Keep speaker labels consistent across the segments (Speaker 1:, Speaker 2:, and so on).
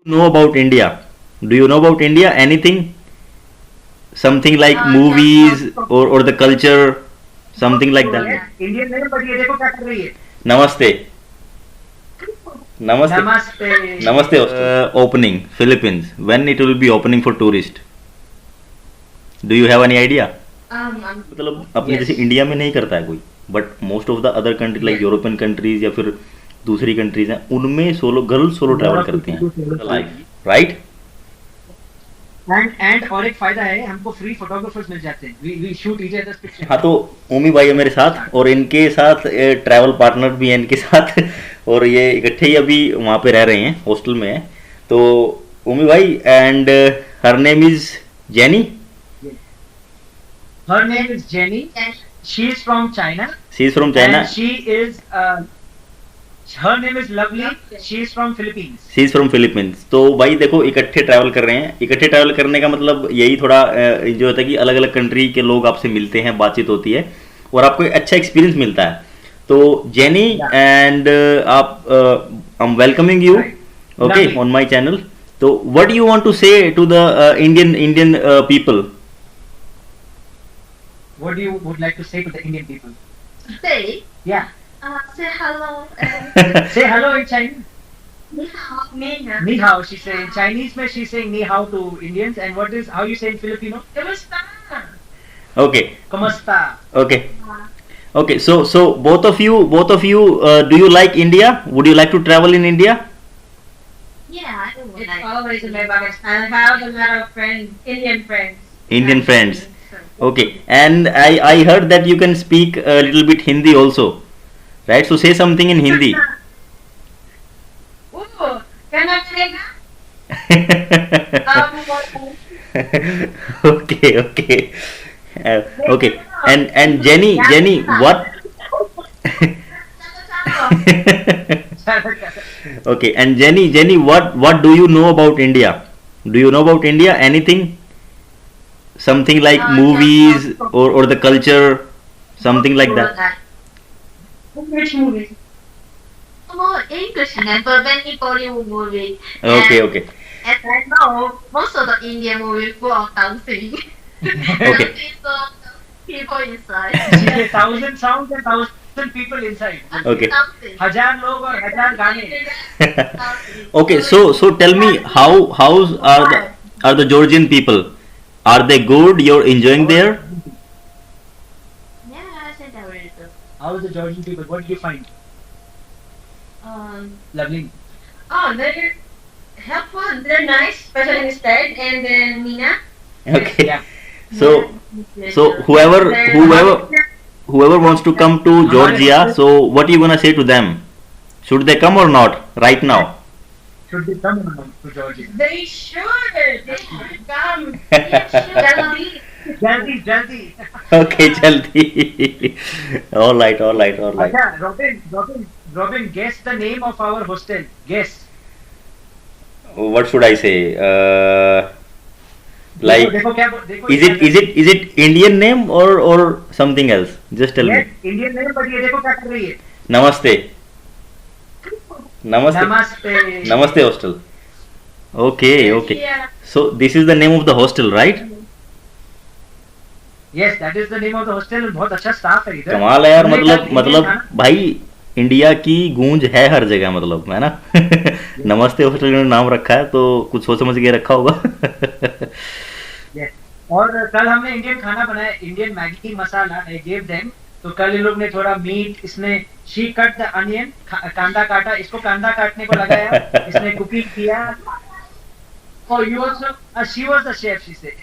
Speaker 1: Know about India? Do you know about India? Anything? Something like movies or the culture, something like that.
Speaker 2: Indian नहीं but ये देखो क्या कर रही है.
Speaker 1: Namaste. Namaste.
Speaker 2: नमस्ते.
Speaker 1: Namaste. Opening Philippines. When it will be opening for tourist? Do you have any idea? मतलब अपने जैसे इंडिया में नहीं करता है कोई, but most of the other country like European countries या फिर दूसरी कंट्रीज हैं, उनमें सोलो गर्ल्स सोलो ट्रैवल करती हैं लाइफ, राइट?
Speaker 2: एंड और एक फायदा है, हमको फ्री फोटोग्राफर्स मिल जाते हैं. We shoot each others picture.
Speaker 1: हाँ, तो ओमी भाई है मेरे साथ और इनके साथ ट्रैवल पार्टनर भी है इनके साथ और ये इकट्ठे ही अभी वहाँ पे रह रहे हैं, हॉस्टल में है. तो ओमी भाई and her name is jenny.
Speaker 2: Her name is Jenny. She is from China.
Speaker 1: She is from China.
Speaker 2: And she is her name is Lovely. She is from Philippines.
Speaker 1: She is from Philippines. तो भाई देखो, इकट्ठे travel कर रहे हैं. इकट्ठे travel करने का मतलब यही थोड़ा जो होता है कि अलग अलग कंट्री के लोग आपसे मिलते हैं, बातचीत होती है और आपको एक अच्छा एक्सपीरियंस मिलता है. तो जेनी एंड आप I am welcoming you okay on my channel. तो what you want to say to the Indian people?
Speaker 2: What do you would like to say to the Indian people?
Speaker 3: Say,
Speaker 2: Yeah.
Speaker 3: say hello and
Speaker 2: Say hello in Chinese.
Speaker 3: ni hao. Ni hao.
Speaker 2: Ni hao. She say in Chinese. Mein she's saying ni hao to Indians. And what is how you say in Filipino?
Speaker 3: Kamusta?
Speaker 1: Okay
Speaker 2: Kamusta.
Speaker 1: Okay okay. So both of you do you like India? Would you like to travel in India?
Speaker 3: Yeah, I would like. Always in my bucket. I have a lot of friends, Indian friends.
Speaker 1: Indian friends. Okay, and I heard that you can speak a little bit Hindi also, right? So say something in Hindi.
Speaker 3: Oh, can I say that?
Speaker 1: Okay, okay, okay. And Jenny, what? Okay, and Jenny, what do you know about India? Do you know about India? Anything? Something like movies or the culture, something like that.
Speaker 3: Which movie? Oh, English and many Bollywood movies.
Speaker 1: Okay,
Speaker 3: And-
Speaker 1: okay,
Speaker 3: And I know most of the Indian movies full of dancing.
Speaker 1: okay.
Speaker 3: People inside.
Speaker 2: She say 1,000 sounds and 1,000 people inside.
Speaker 1: Okay.
Speaker 3: Dancing.
Speaker 2: 1,000 लोग और 1,000 गाने.
Speaker 1: Okay, so tell me how are the Georgian people? Are they good? You're enjoying there?
Speaker 3: Yeah, I said that really good.
Speaker 2: How is the Georgian people? What did you find?
Speaker 3: Um,
Speaker 2: Lovely.
Speaker 3: oh, they're helpful. They're nice, especially instead. And then Nina.
Speaker 1: Okay.
Speaker 2: Yeah.
Speaker 1: So whoever wants to come to Georgia, so what are you gonna say to them? Should they come or not right now?
Speaker 2: Should they come to Georgia?
Speaker 3: They should. They should come. They should.
Speaker 2: Jaldi, jaldi.
Speaker 1: Okay, jaldi. All right.
Speaker 2: अच्छा, Robin, guess the name of our hostel. Guess.
Speaker 1: What should I say? Like,
Speaker 2: देखो
Speaker 1: is it Indian name or something else? Just tell me.
Speaker 2: Yes, Indian name, but ये देखो क्या कर रही है.
Speaker 1: Namaste.
Speaker 2: Namaste.
Speaker 1: Namaste hostel. Okay.
Speaker 3: Yeah.
Speaker 1: So this is the name of the hostel, right?
Speaker 2: Yes, that is the name of the hostel. बहुत अच्छा staff है इधर.
Speaker 1: कमाल है यार.
Speaker 2: हमने कल
Speaker 1: मतलब
Speaker 2: Indian खाना-
Speaker 1: भाई इंडिया की गूंज है हर जगह, मतलब है ना. नमस्ते हॉस्टल ने नाम रखा है तो कुछ सोच समझ के रखा होगा.
Speaker 2: Yes. और कल हमने इंडियन खाना बनाया, Indian Maggi masala. I gave them. तो कल इन लोग ने थोड़ा मीट, इसने she cut the onion, कांदा काटा, इसको कांदा काटने को लगाया, इसने कुकिंग किया. Oh, you also? She was the chef, she said.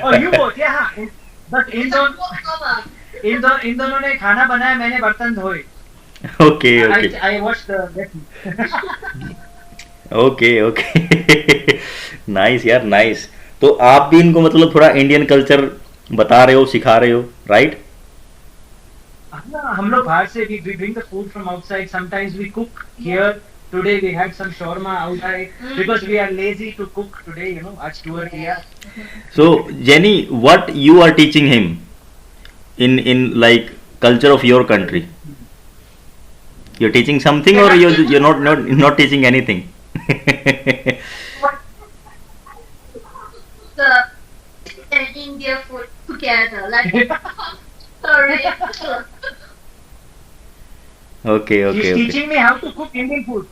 Speaker 2: Oh, you both, yeah. हाँ. But इन दोनों ने खाना बनाया, मैंने बर्तन धोए.
Speaker 1: Okay.
Speaker 2: I watched the.
Speaker 1: Okay. Nice यार, नाइस. तो आप भी इनको मतलब थोड़ा इंडियन कल्चर बता रहे हो, सिखा रहे हो, राइट?
Speaker 2: हम लोग बाहर से we bring the food from outside. Sometimes we cook here. Today we had some shawarma outside because we are lazy to cook today. You know, आज tour किया.
Speaker 1: So Jenny, what you are teaching him in like culture of your country? You're teaching something or you're not teaching anything?
Speaker 3: The and India food together, like sorry.
Speaker 1: Okay,
Speaker 2: She's
Speaker 1: okay, okay.
Speaker 2: teaching me how to cook Indian food.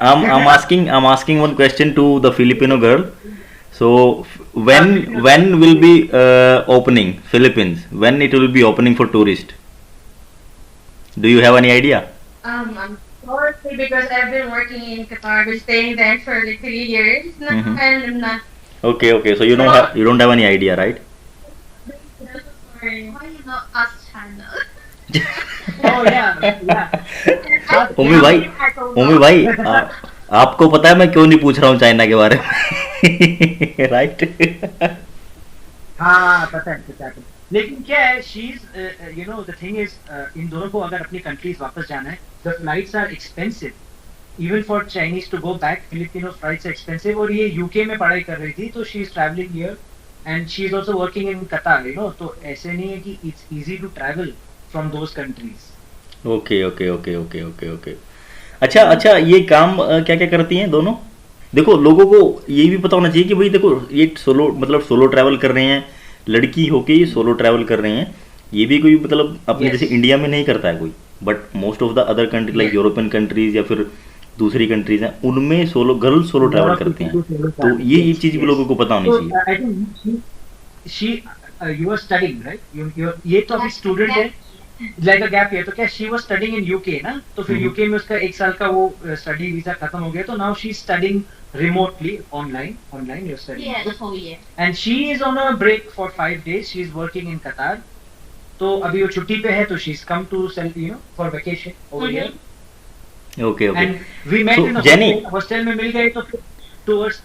Speaker 1: I'm asking one question to the Filipino girl. So when will be opening Philippines? When it will be opening for tourist? Do you have any idea?
Speaker 3: I'm sorry because I've been working in Qatar, been staying there for like 3 years now,
Speaker 1: Mhm.
Speaker 3: and I'm not.
Speaker 1: Okay, okay. So you don't have any idea, right?
Speaker 3: Sorry. Why you not ask China?
Speaker 2: Oh yeah, yeah.
Speaker 1: उम्मी भाई आपको पता है मैं क्यों नहीं पूछ रहा हूँ चाइना के बारे में राइट
Speaker 2: हाँ पता है लेकिन क्या है she's you know the thing is इन दोनों को अगर अपनी कंट्रीज वापस जाना है the flights are expensive even for Chinese to go back Filipino flights expensive और ये यूके में पढ़ाई कर रही थी तो she is travelling here and she is also working in Qatar you know तो ऐसे नहीं है कि it's easy to travel from those countries
Speaker 1: okay okay okay okay okay okay अच्छा अच्छा ये काम क्या क्या करती हैं दोनों देखो लोगों को ये भी पता होना चाहिए कि भाई देखो ये सोलो मतलब सोलो ट्रैवल कर रहे हैं लड़की होके ये सोलो ट्रैवल कर रहे हैं ये भी कोई मतलब अपने
Speaker 2: Yes.
Speaker 1: जैसे इंडिया में नहीं करता है कोई but most of the other country like European countries या फिर दूसरी कंट्रीज हैं उनमें सोलो गर्ल्स सोलो ट्रैवल करती हैं तो ये चीज़ भी लोगों को पता होनी चाहिए
Speaker 2: I think she you are studying right ये तो अभी स्टूडेंट है लाइक अ गैप ईयर तो क्या she was studying in UK ना तो फिर यूके में उसका 1 साल का वो स्टडी वीजा खत्म हो गया तो now she is studying remotely online you're studying
Speaker 3: Yeah, the whole year.
Speaker 2: and she is on a break for 5 days she is working in Qatar तो अभी वो छुट्टी पे है तो she's come to you know for vacation over here
Speaker 1: okay okay
Speaker 2: and we met
Speaker 1: So,
Speaker 2: in a
Speaker 1: Jenny-
Speaker 2: hostel में मिल गए तो फिर tours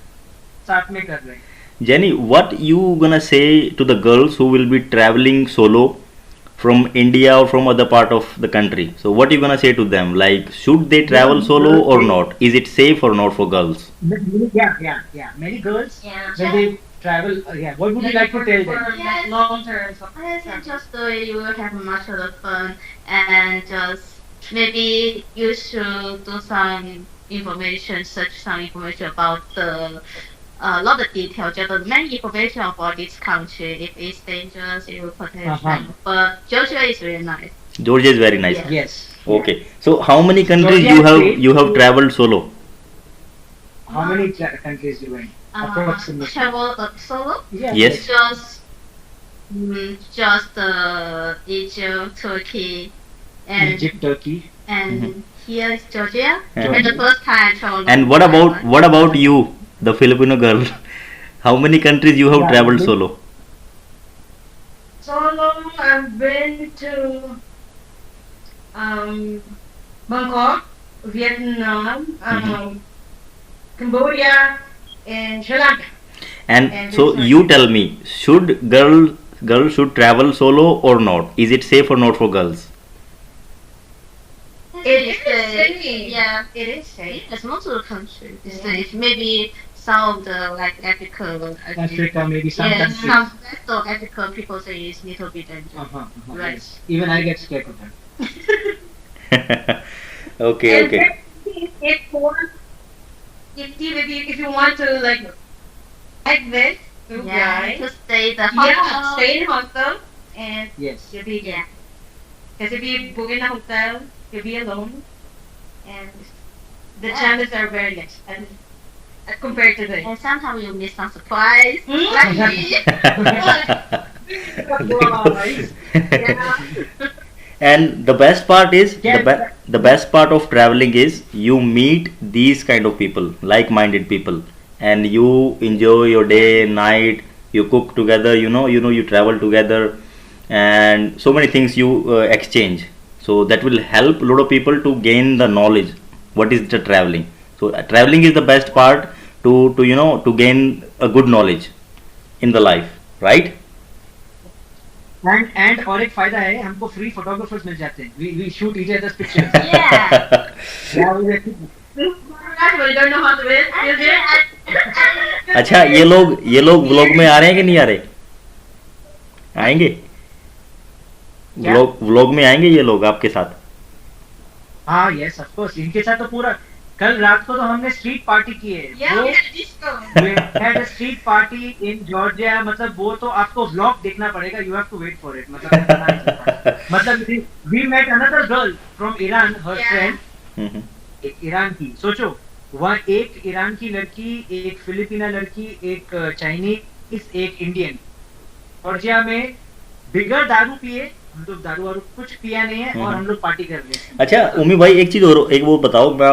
Speaker 2: साथ में कर रहे हैं
Speaker 1: Jenny, what you gonna say to the girls who will be traveling solo from India or from other part of the country? So what you gonna say to them? Like, should they travel solo or not? Is it safe or not for girls?
Speaker 2: yeah many girls
Speaker 3: Yeah.
Speaker 2: when they travel yeah what would you like to tell them
Speaker 3: Yes.
Speaker 4: Long term.
Speaker 3: I think just the way you will have much of the fun and just maybe you should do some information, search some information about the a lot of detail, just the main information about this country. If it's dangerous, it will protect them. But Georgia is really nice.
Speaker 1: Georgia is very nice.
Speaker 3: Yeah.
Speaker 2: yes
Speaker 1: Okay. So how many countries
Speaker 2: Georgia is
Speaker 1: you have traveled solo?
Speaker 2: how many countries you went approximately
Speaker 3: Travel solo?
Speaker 1: Yes.
Speaker 3: Just Egypt, Turkey, and
Speaker 2: Egypt Turkey
Speaker 3: here is Georgia.
Speaker 1: Uh-huh.
Speaker 3: And the first time I traveled.
Speaker 1: And what about you, the Filipino girl? How many countries you have
Speaker 2: Yeah,
Speaker 1: traveled
Speaker 2: me-
Speaker 1: solo?
Speaker 4: Solo, I've been to Bangkok, Vietnam, Cambodia, and Sri Lanka.
Speaker 1: And
Speaker 4: And
Speaker 1: so
Speaker 4: this
Speaker 1: you tell me, should girl should travel solo or not? Is it safe or not for girls?
Speaker 3: It is
Speaker 4: safe.
Speaker 3: Yeah,
Speaker 4: It is safe.
Speaker 3: it's most of the country. It's
Speaker 4: Yeah.
Speaker 3: safe. Maybe some of the like Africa.
Speaker 2: Africa maybe some
Speaker 3: Yeah,
Speaker 2: countries
Speaker 3: some rest of Africa people say it's little bit dangerous. Right.
Speaker 2: yes. even I get scared of that
Speaker 1: Okay,
Speaker 4: And
Speaker 1: okay.
Speaker 4: if you want to like this, you
Speaker 3: Yeah,
Speaker 4: guys.
Speaker 3: to stay the
Speaker 4: Yeah,
Speaker 3: hotel.
Speaker 4: stay in hostel and
Speaker 2: yes
Speaker 4: you'll be
Speaker 3: Yeah.
Speaker 4: because if you book in a hotel, you'll be alone, and the
Speaker 3: Yeah.
Speaker 4: chances are very less as compared to the.
Speaker 3: And sometimes you miss some surprise.
Speaker 4: Hmm?
Speaker 3: Like me. Yeah.
Speaker 1: And the best part is
Speaker 2: Yeah.
Speaker 1: the best part of traveling is you meet these kind of people, like-minded people, and you enjoy your day, night. You cook together, you travel together, and so many things you exchange. So that will help a lot of people to gain the knowledge. What is the traveling? So traveling is the best part to gain a good knowledge in the life, right?
Speaker 2: and और एक फायदा है हमको free photographers मिल जाते हैं we shoot each other's pictures
Speaker 3: Yeah.
Speaker 2: yeah we get
Speaker 4: Actually, don't know how to do it. You do?
Speaker 1: अच्छा ये लोग व्लॉग में आ रहे हैं कि नहीं आ रहे? आएंगे?
Speaker 2: क्या?
Speaker 1: व्लॉग में आएंगे ये लोग आपके साथ?
Speaker 2: हाँ yes of course इनके साथ तो पूरा कल रात को तो हमने स्ट्रीट पार्टी की है।
Speaker 4: Yeah,
Speaker 2: वो
Speaker 4: we had disco.
Speaker 2: we had a street party in Georgia, मतलब वो तो आपको व्लॉग देखना पड़ेगा, you have to wait for it, मतलब मैं बता नहीं सकता। मतलब we met another girl from Iran, her
Speaker 4: Yeah.
Speaker 2: friend, एक ईरान की, सोचो वहाँ एक ईरान की लड़की, एक फिलिपिना लड़की, एक चाइनीज, एक इंडियन, जॉर्जिया में बिगर दारू पिए, हम लोग दारू वारू कुछ पिया नहीं है और हम लोग पार्टी कर रहे हैं।
Speaker 1: अच्छा उमी भाई एक चीज और, एक वो बताओ, मैं